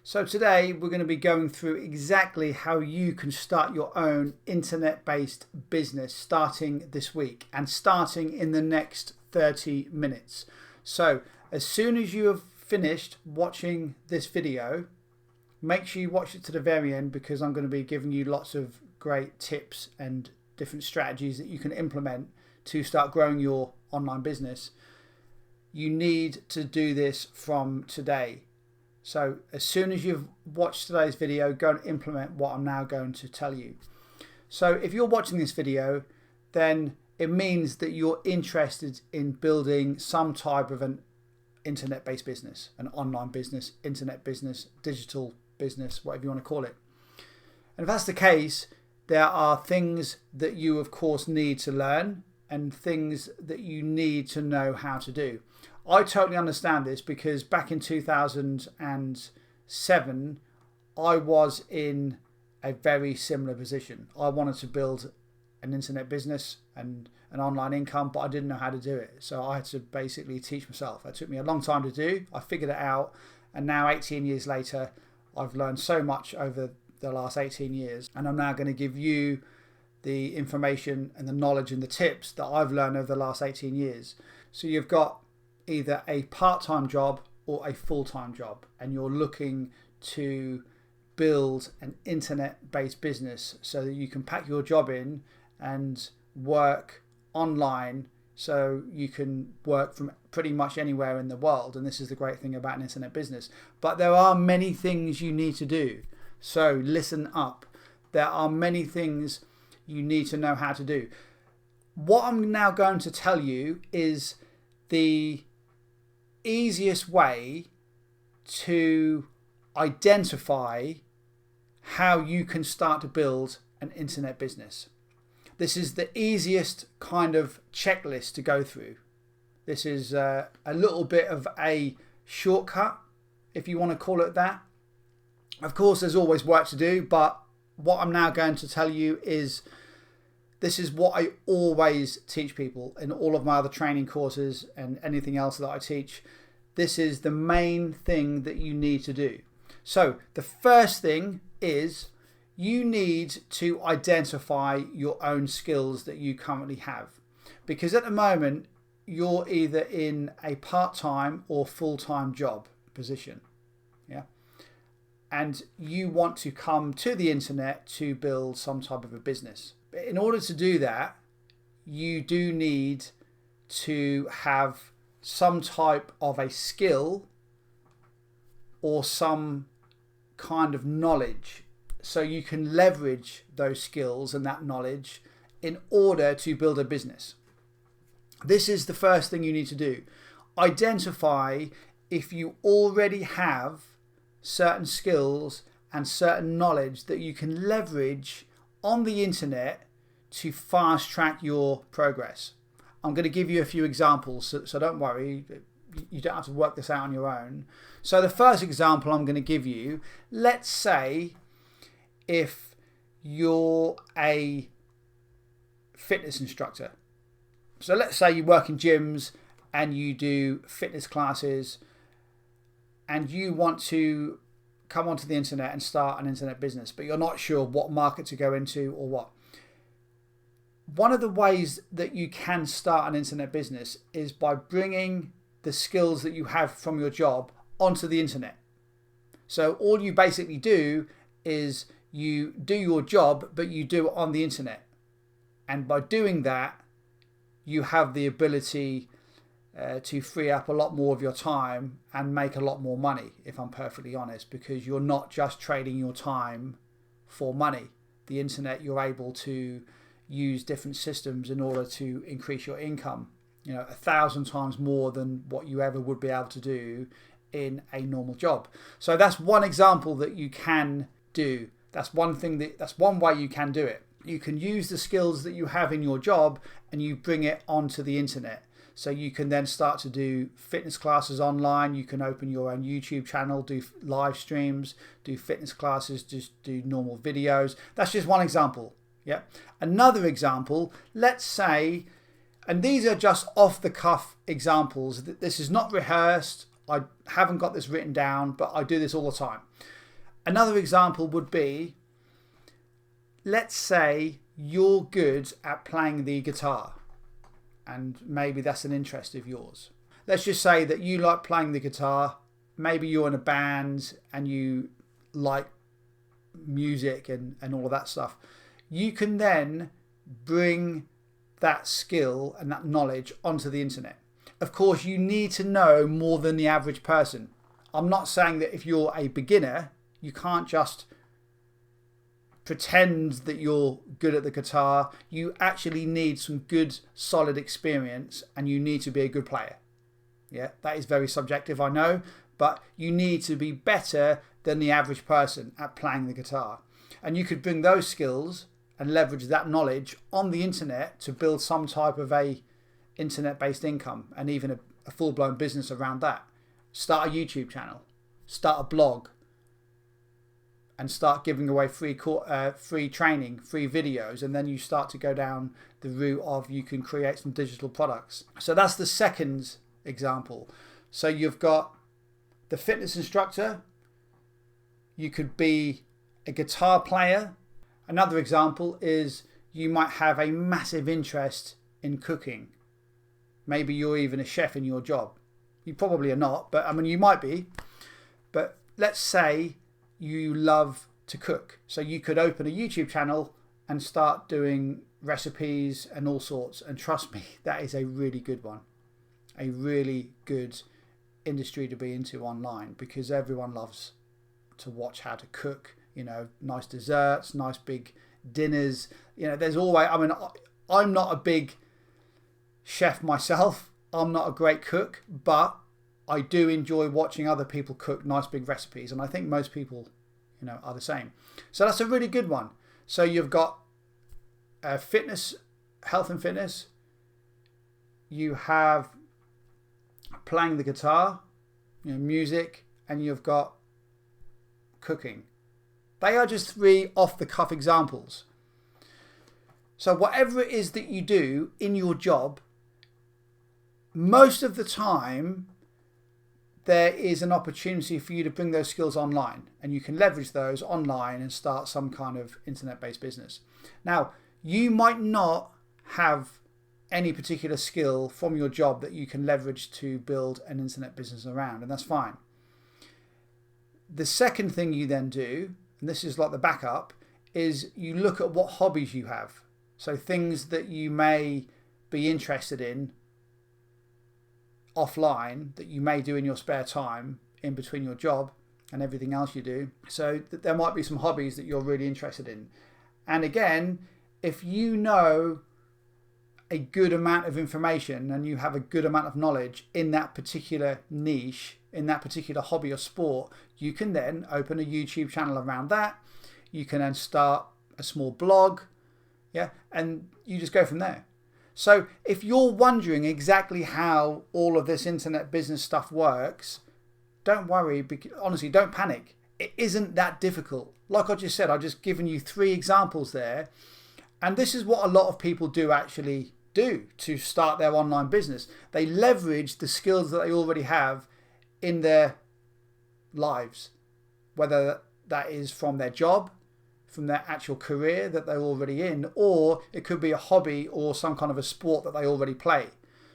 So today we're going to be going through exactly how you can start your own internet-based business starting this week and starting in the next 30 minutes. So as soon as you have finished watching this video, make sure you watch it to the very end, because I'm going to be giving you lots of great tips and different strategies that you can implement to start growing your online business. You need to do this from today. So as soon as you've watched today's video, go and implement what I'm now going to tell you. So if you're watching this video, then it means that you're interested in building some type of an internet-based business, an online business, internet business, digital business, whatever you want to call it. And if that's the case, there are things that you of course need to learn and things that you need to know how to do. I totally understand this, because back in 2007 I was in a very similar position. I wanted to build an internet business and an online income, but I didn't know how to do it. So I had to basically teach myself. It took me a long time to do. I figured it out, and now 18 years later I've learned so much over the last 18 years, and I'm now going to give you the information and the knowledge and the tips that I've learned over the last 18 years. So you've got either a part-time job or a full-time job, and you're looking to build an internet-based business so that you can pack your job in and work online, so you can work from pretty much anywhere in the world. And this is the great thing about an internet business. But there are many things you need to do. So listen up. There are many things you need to know how to do. What I'm now going to tell you is the easiest way to identify how you can start to build an internet business. This is the easiest kind of checklist to go through. This is a little bit of a shortcut, if you want to call it that. Of course, there's always work to do, but what I'm now going to tell you is this is what I always teach people in all of my other training courses and anything else that I teach. This is the main thing that you need to do. So the first thing is you need to identify your own skills that you currently have. Because at the moment, you're either in a part-time or full-time job position. Yeah. And you want to come to the internet to build some type of a business. But in order to do that, you do need to have some type of a skill or some kind of knowledge, so you can leverage those skills and that knowledge in order to build a business. This is the first thing you need to do. Identify if you already have certain skills and certain knowledge that you can leverage on the internet to fast track your progress. I'm going to give you a few examples, so don't worry, you don't have to work this out on your own. So the first example I'm going to give you, let's say if you're a fitness instructor. So let's say you work in gyms and you do fitness classes, and you want to come onto the internet and start an internet business, but you're not sure what market to go into or what. One of the ways that you can start an internet business is by bringing the skills that you have from your job onto the internet. So all you basically do is you do your job, but you do it on the internet. And by doing that, you have the ability to free up a lot more of your time and make a lot more money, if I'm perfectly honest, because you're not just trading your time for money. The internet, you're able to use different systems in order to increase your income, 1,000 times more than what you ever would be able to do in a normal job. So that's one example that you can do. That's one way you can do it. You can use the skills that you have in your job and you bring it onto the internet. So you can then start to do fitness classes online. You can open your own YouTube channel, do live streams, do fitness classes, just do normal videos. That's just one example. Yeah. Another example, let's say, and these are just off the cuff examples. This is not rehearsed. I haven't got this written down, but I do this all the time. Another example would be, let's say you're good at playing the guitar, and maybe that's an interest of yours. Let's just say that you like playing the guitar. Maybe you're in a band and you like music and all of that stuff. You can then bring that skill and that knowledge onto the internet. Of course, you need to know more than the average person. I'm not saying that if you're a beginner, you can't just pretend that you're good at the guitar. You actually need some good, solid experience, and you need to be a good player. Yeah, that is very subjective, I know, but you need to be better than the average person at playing the guitar. And you could bring those skills and leverage that knowledge on the internet to build some type of a internet-based income, and even a full-blown business around that. Start a YouTube channel, start a blog, and start giving away free training, free videos, and then you start to go down the route of you can create some digital products. So that's the second example. So you've got the fitness instructor. You could be a guitar player. Another example is you might have a massive interest in cooking. Maybe you're even a chef in your job. You probably are not, but I mean, you might be. But let's say you love to cook. So you could open a YouTube channel and start doing recipes and all sorts. And trust me, that is a really good one. A really good industry to be into online, because everyone loves to watch how to cook. You know, nice desserts, nice big dinners. You know, there's always, I mean, I'm not a big chef myself. I'm not a great cook, but I do enjoy watching other people cook nice big recipes, and I think most people, you know, are the same. So that's a really good one. So you've got fitness, health and fitness. You have playing the guitar, you know, music, and you've got cooking. They are just 3 off-the-cuff examples. So whatever it is that you do in your job, most of the time there is an opportunity for you to bring those skills online, and you can leverage those online and start some kind of internet-based business. Now, you might not have any particular skill from your job that you can leverage to build an internet business around, and that's fine. The second thing you then do, and this is like the backup, is you look at what hobbies you have. So things that you may be interested in offline, that you may do in your spare time in between your job and everything else you do. So there might be some hobbies that you're really interested in. And again, if you know a good amount of information and you have a good amount of knowledge in that particular niche, in that particular hobby or sport, you can then open a YouTube channel around that. You can then start a small blog, yeah, and you just go from there. So if you're wondering exactly how all of this internet business stuff works, don't worry. Honestly, don't panic. It isn't that difficult. Like I just said, I've just given you 3 examples there. And this is what a lot of people do actually do to start their online business. They leverage the skills that they already have in their lives, whether that is from their job, from their actual career that they're already in, or it could be a hobby or some kind of a sport that they already play.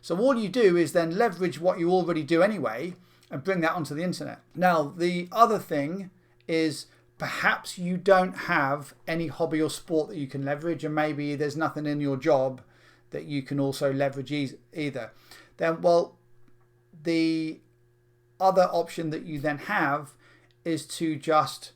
So all you do is then leverage what you already do anyway and bring that onto the internet. Now, the other thing is perhaps you don't have any hobby or sport that you can leverage, and maybe there's nothing in your job that you can also leverage either. Then, well, the other option that you then have is to just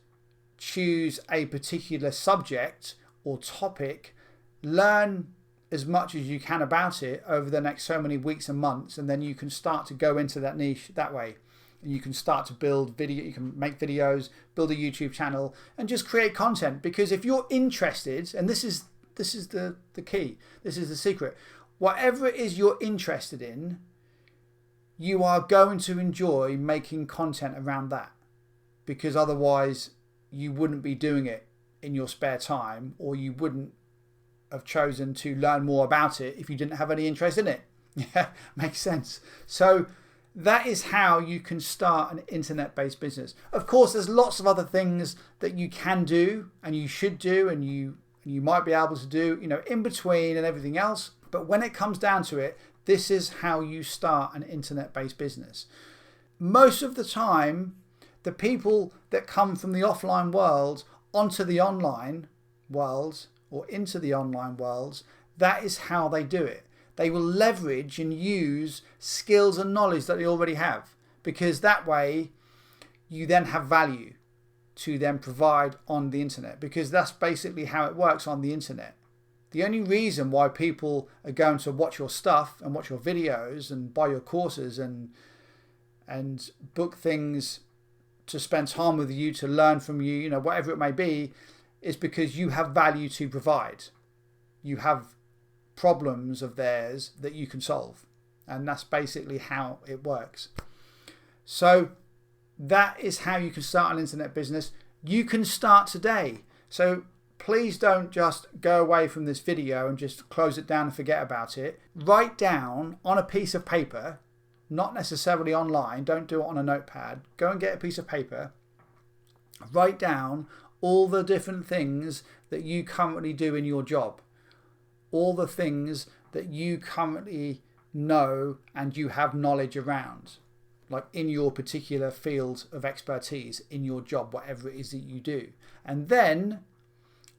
choose a particular subject or topic, learn as much as you can about it over the next so many weeks and months, and then you can start to go into that niche that way. And you can start to build video, you can make videos, build a YouTube channel, and just create content. Because if you're interested, and this is the key, this is the secret, whatever it is you're interested in, you are going to enjoy making content around that, because otherwise you wouldn't be doing it in your spare time, or you wouldn't have chosen to learn more about it if you didn't have any interest in it. Yeah, makes sense. So that is how you can start an internet-based business. Of course, there's lots of other things that you can do and you should do and you might be able to do, in between and everything else. But when it comes down to it, this is how you start an internet-based business. Most of the time, the people that come from the offline world onto the online world or into the online worlds, that is how they do it. They will leverage and use skills and knowledge that they already have, because that way you then have value to then provide on the internet, because that's basically how it works on the internet. The only reason why people are going to watch your stuff and watch your videos and buy your courses and book things to spend time with you, to learn from you, whatever it may be, is because you have value to provide. You have problems of theirs that you can solve, and that's basically how it works. So that is how you can start an internet business. You can start today. So please don't just go away from this video and just close it down and forget about it. Write down on a piece of paper, not necessarily online, don't do it on a notepad. Go and get a piece of paper. Write down all the different things that you currently do in your job. All the things that you currently know and you have knowledge around, like in your particular field of expertise, in your job, whatever it is that you do. And then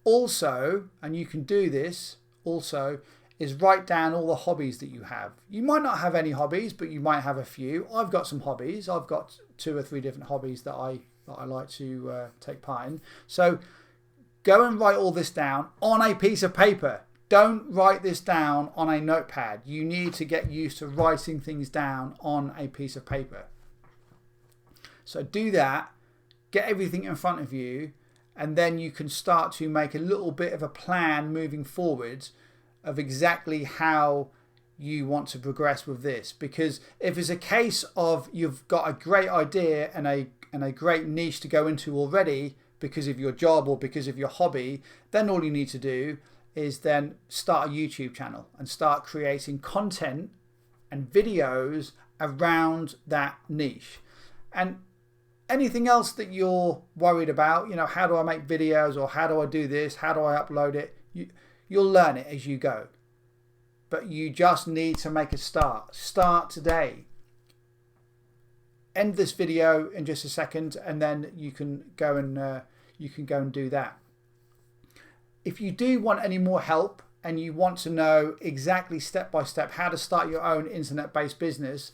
also, and you can do this also, is write down all the hobbies that you have. You might not have any hobbies, but you might have a few. I've got some hobbies. I've got 2 or 3 different hobbies that I like to take part in. So go and write all this down on a piece of paper. Don't write this down on a notepad. You need to get used to writing things down on a piece of paper. So do that, get everything in front of you, and then you can start to make a little bit of a plan moving forward of exactly how you want to progress with this. Because if it's a case of you've got a great idea and a great niche to go into already because of your job or because of your hobby, then all you need to do is then start a YouTube channel and start creating content and videos around that niche. And anything else that you're worried about, how do I make videos, or how do I do this, how do I upload it, you'll learn it as you go. But you just need to make a start. Start today. End this video in just a second, and then you can go and do that. If you do want any more help and you want to know exactly step by step how to start your own internet-based business,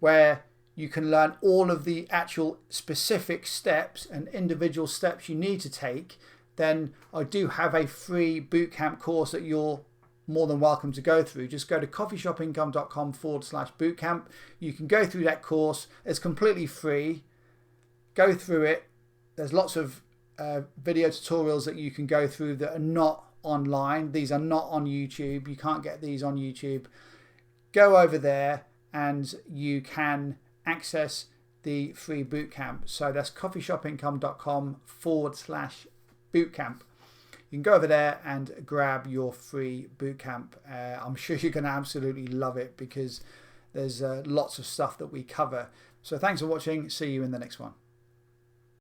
where you can learn all of the actual specific steps and individual steps you need to take, then I do have a free bootcamp course that you're more than welcome to go through. Just go to coffeeshopincome.com/bootcamp. You can go through that course. It's completely free. Go through it. There's lots of video tutorials that you can go through that are not online. These are not on YouTube. You can't get these on YouTube. Go over there and you can access the free bootcamp. So that's coffeeshopincome.com/bootcamp. You can go over there and grab your free bootcamp. I'm sure you're going to absolutely love it because there's lots of stuff that we cover. So thanks for watching. See you in the next one.